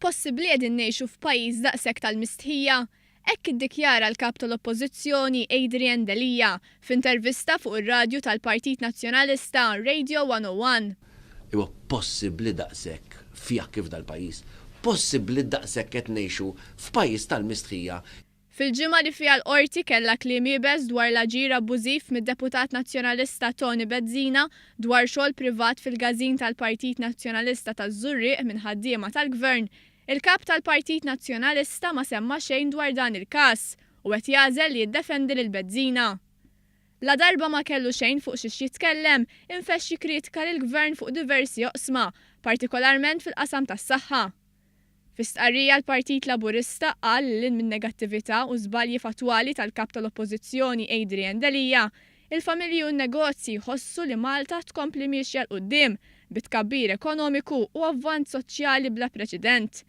possibbli qegħdin ngħixu f'pajjiż daqshekk tal-mistħija? Hekk iddikjara l-kap tal-Oppożizzjoni Adrian Delija f'intervista fuq ir-radju tal-Partit Nazzjonalista Radio 101. Huwa possibbli daqshekk fih kif dal-pajjiż. Possibbli daqshekk qed ngħixu f'pajjiż tal-mistħija. Fil-ġimgħa li fiha l-qorti kellha kliem ibes dwar l-aġir abbużiv mid-Deputat Nazzjonalista Tony Bezzina dwar xogħol privat fil-gażin tal-Partit Nazzjonalista taż-Żurrieq minn ħaddiema tal-Gvern. Il-kap tal-Partit Nazzjonalista ma semma xejn dwar dan il-każ u qed jagħżel li jiddefendi lil Bezzina. La darba ma kellu xejn fuq xiex jitkellem, infexxi kritika lill-Gvern fuq diversi oqsma, partikolarment fil-qasam tas-saħħa. Fis-stqarrija l-Partit Laburista qal li minn negattività u żbalji fatwali tal-kap tal-Oppożizzjoni Adrian Delija, il-familji u n-negozji jħossu li Malta tkompli mixja l quddiem bitkabbir ekonomiku u avvanz soċjali bla preċedent.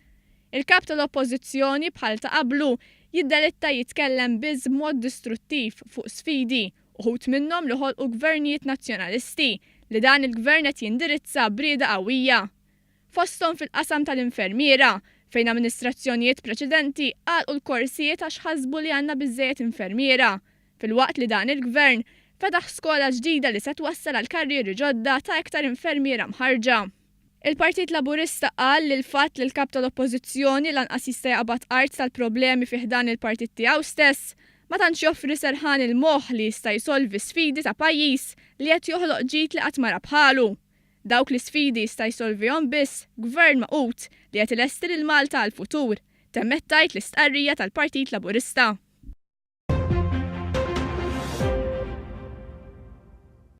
Il-kap tal-Oppożizzjoni bħal ta' qablu jiddelitta jitkellem biż mod distruttiv fuq sfidi uħut minnhom li ħolqu gvernijiet nazzjonalisti li dan il-gvern qed jindirizza brieda qawwija. Fosthom fil-qasam tal-infermiera, fejn amministrazzjonijiet preċedenti għalqu l-korsijiet għax ħasbu li għandna biżżejjed infermiera, fil-waqt li dan il-gvern fetaħ skola ġdida li se twassal għal karrieri ġodda ta' iktar infermiera mħarġa. Il-Partit Laburista qal li l-fatt li l-kap tal-Oppożizzjoni lanqas jista' jaqbad art tal-problemi fih dan il-partit tiegħu stess, ma tantx joffri serħan il-moħħ li jista' jsolvi sfidi ta' pajjiż li qed joħloq ġid li qatt mara bħalu. Dawk li sfidi jista' jsolvihom biss gvern maqut li qed ilesti lil Malta għall-futur, temmet tajt l-istqarrija tal-Partit Laburista.